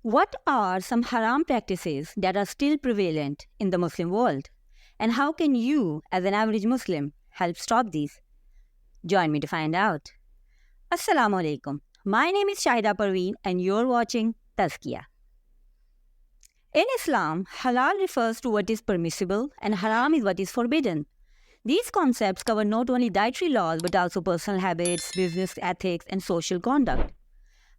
What are some haram practices that are still prevalent in the Muslim world? And how can you, as an average Muslim, help stop these? Join me to find out. Assalamu alaikum. My name is Shahida Parveen and you're watching Tazkiyah. In Islam, halal refers to what is permissible and haram is what is forbidden. These concepts cover not only dietary laws but also personal habits, business ethics, and social conduct.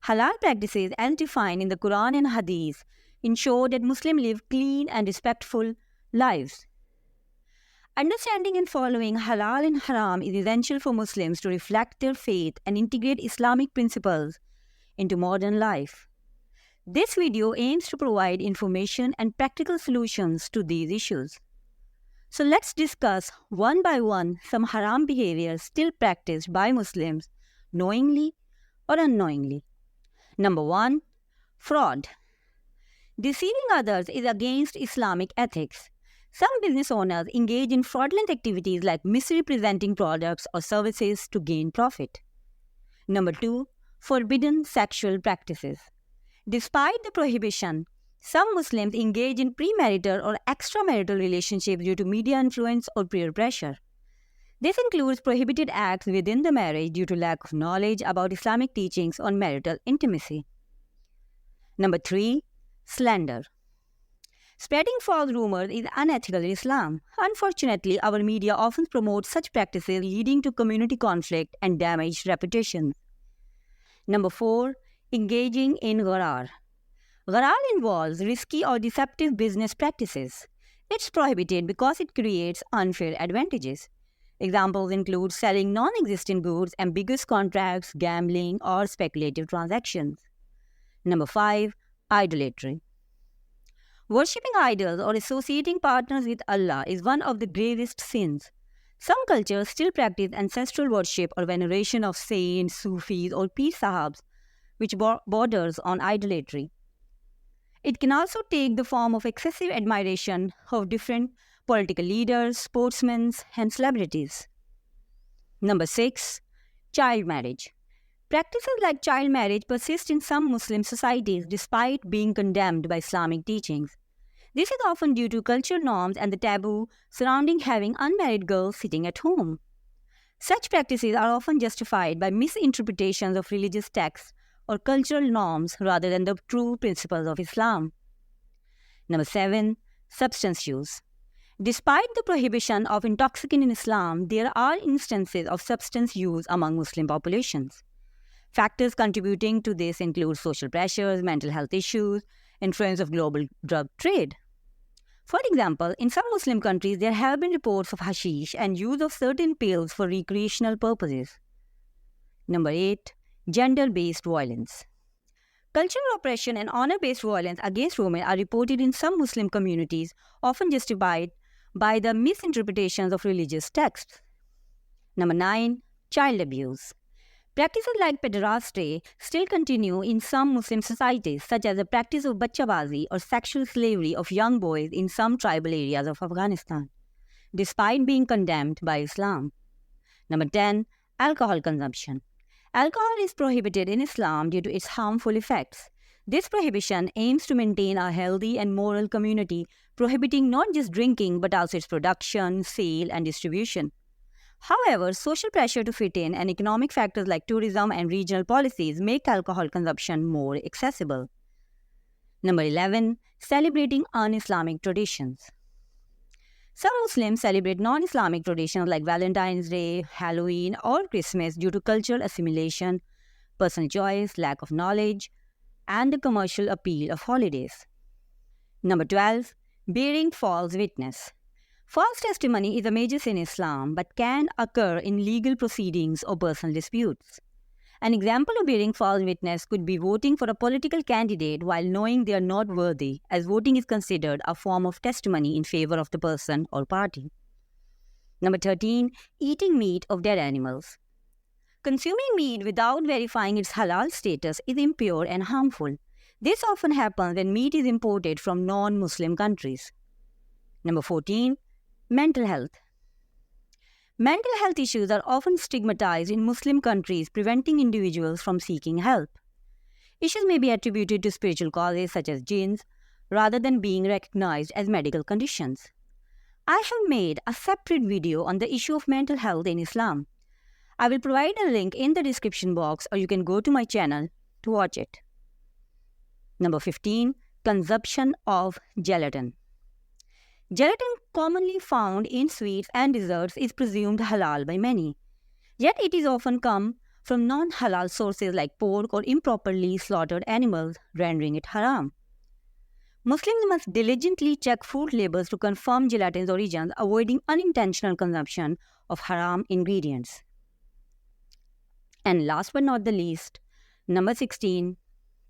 Halal practices, as defined in the Quran and Hadith, ensure that Muslims live clean and respectful lives. Understanding and following halal and haram is essential for Muslims to reflect their faith and integrate Islamic principles into modern life. This video aims to provide information and practical solutions to these issues. So let's discuss one by one some haram behaviors still practiced by Muslims knowingly or unknowingly. Number 1. Fraud. Deceiving others is against Islamic ethics. Some business owners engage in fraudulent activities like misrepresenting products or services to gain profit. Number 2. Forbidden sexual practices. Despite the prohibition, some Muslims engage in premarital or extramarital relationships due to media influence or peer pressure. This includes prohibited acts within the marriage due to lack of knowledge about Islamic teachings on marital intimacy. Number 3. Slender. Spreading false rumors is unethical in Islam. Unfortunately, our media often promotes such practices, leading to community conflict and damaged reputations. Number 4. Engaging in Gharar. Gharar involves risky or deceptive business practices. It's prohibited because it creates unfair advantages. Examples include selling non-existent goods, ambiguous contracts, gambling, or speculative transactions. Number 5. Idolatry. Worshipping idols or associating partners with Allah is one of the gravest sins. Some cultures still practice ancestral worship or veneration of saints, Sufis, or Pir Sahibs, which borders on idolatry. It can also take the form of excessive admiration of different political leaders, sportsmen, and celebrities. Number 6. Child marriage. Practices like child marriage persist in some Muslim societies despite being condemned by Islamic teachings. This is often due to cultural norms and the taboo surrounding having unmarried girls sitting at home. Such practices are often justified by misinterpretations of religious texts or cultural norms rather than the true principles of Islam. Number 7. Substance use. Despite the prohibition of intoxicant in Islam, there are instances of substance use among Muslim populations. Factors contributing to this include social pressures, mental health issues, influence of global drug trade. For example, in some Muslim countries, there have been reports of hashish and use of certain pills for recreational purposes. Number 8. Gender-based violence. Cultural oppression and honor-based violence against women are reported in some Muslim communities, often justified by the misinterpretations of religious texts. Number 9. Child abuse. Practices like pederasty still continue in some Muslim societies, such as the practice of bachabazi or sexual slavery of young boys in some tribal areas of Afghanistan, despite being condemned by Islam. Number 10. Alcohol consumption. Alcohol is prohibited in Islam due to its harmful effects. This prohibition aims to maintain a healthy and moral community, prohibiting not just drinking but also its production, sale, and distribution. However, social pressure to fit in and economic factors like tourism and regional policies make alcohol consumption more accessible. Number 11. Celebrating un-Islamic traditions. Some Muslims celebrate non-Islamic traditions like Valentine's Day, Halloween, or Christmas due to cultural assimilation, personal choice, lack of knowledge, and the commercial appeal of holidays. Number 12. Bearing false witness. False testimony is a major sin in Islam but can occur in legal proceedings or personal disputes. An example of bearing false witness could be voting for a political candidate while knowing they are not worthy, as voting is considered a form of testimony in favor of the person or party. Number 13. Eating meat of dead animals. Consuming meat without verifying its halal status is impure and harmful. This often happens when meat is imported from non-Muslim countries. Number 14. Mental health. Mental health issues are often stigmatized in Muslim countries, preventing individuals from seeking help. Issues may be attributed to spiritual causes such as jinns, rather than being recognized as medical conditions. I have made a separate video on the issue of mental health in Islam. I will provide a link in the description box, or you can go to my channel to watch it. Number 15. Consumption of gelatin. Gelatin, commonly found in sweets and desserts, is presumed halal by many. Yet it is often come from non-halal sources like pork or improperly slaughtered animals, rendering it haram. Muslims must diligently check food labels to confirm gelatin's origins, avoiding unintentional consumption of haram ingredients. And last but not the least, number 16,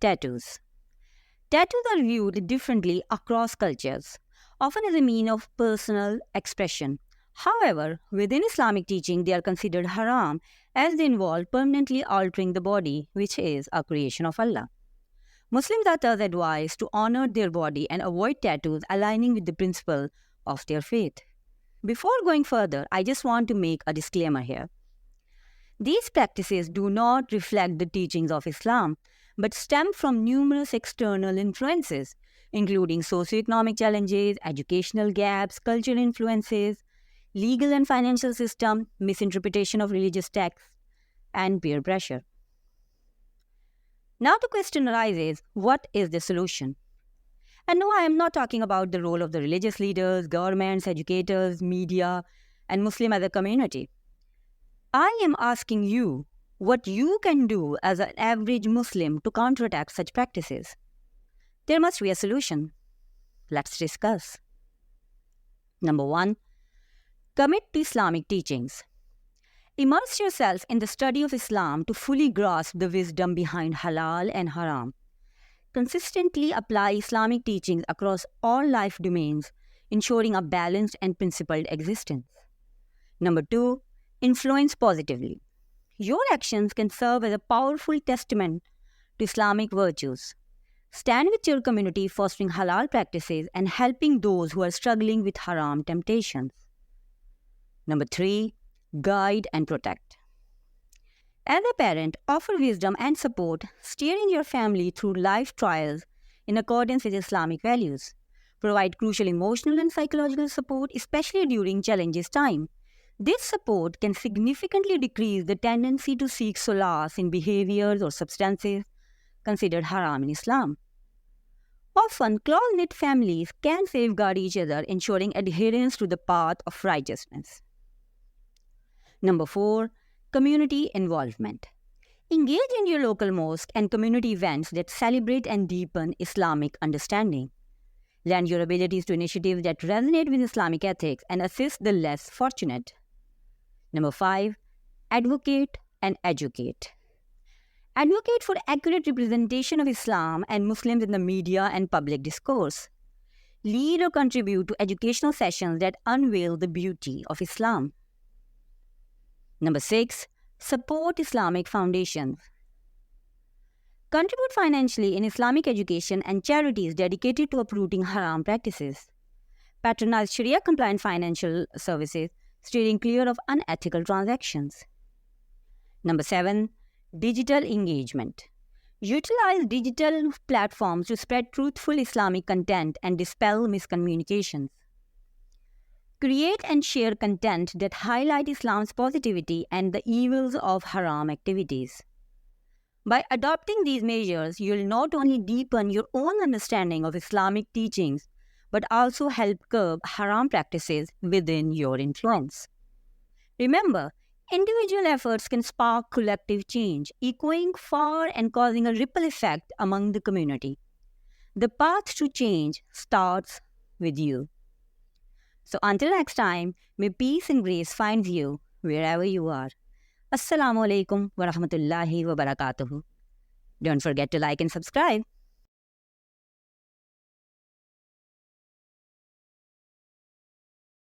tattoos. Tattoos are viewed differently across cultures, often as a means of personal expression. However, within Islamic teaching, they are considered haram as they involve permanently altering the body, which is a creation of Allah. Muslims are thus advised to honor their body and avoid tattoos, aligning with the principle of their faith. Before going further, I just want to make a disclaimer here. These practices do not reflect the teachings of Islam, but stem from numerous external influences, including socioeconomic challenges, educational gaps, cultural influences, legal and financial system, misinterpretation of religious texts, and peer pressure. Now the question arises, what is the solution? And no, I am not talking about the role of the religious leaders, governments, educators, media, and Muslim as a community. I am asking you what you can do as an average Muslim to counterattack such practices. There must be a solution. Let's discuss. Number 1. Commit to Islamic teachings. Immerse yourself in the study of Islam to fully grasp the wisdom behind halal and haram. Consistently apply Islamic teachings across all life domains, ensuring a balanced and principled existence. Number 2. Influence positively. Your actions can serve as a powerful testament to Islamic virtues. Stand with your community, fostering halal practices and helping those who are struggling with haram temptations. Number 3. Guide and protect. As a parent, offer wisdom and support, steering your family through life trials in accordance with Islamic values. Provide crucial emotional and psychological support, especially during challenges time. This support can significantly decrease the tendency to seek solace in behaviors or substances considered haram in Islam. Often, close-knit families can safeguard each other, ensuring adherence to the path of righteousness. Number 4. Community involvement. Engage in your local mosque and community events that celebrate and deepen Islamic understanding. Lend your abilities to initiatives that resonate with Islamic ethics and assist the less fortunate. Number 5. Advocate and educate. Advocate for accurate representation of Islam and Muslims in the media and public discourse. Lead or contribute to educational sessions that unveil the beauty of Islam. Number 6. Support Islamic foundations. Contribute financially in Islamic education and charities dedicated to uprooting haram practices. Patronize Sharia-compliant financial services, steering clear of unethical transactions. Number 7. Digital engagement. Utilize digital platforms to spread truthful Islamic content and dispel miscommunications. Create and share content that highlight Islam's positivity and the evils of haram activities. By adopting these measures, you will not only deepen your own understanding of Islamic teachings, but also help curb haram practices within your influence. Remember, individual efforts can spark collective change, echoing far and causing a ripple effect among the community. The path to change starts with you. So until next time, may peace and grace find you wherever you are. Assalamu alaikum wa rahmatullahi wa barakatuhu. Don't forget to like and subscribe.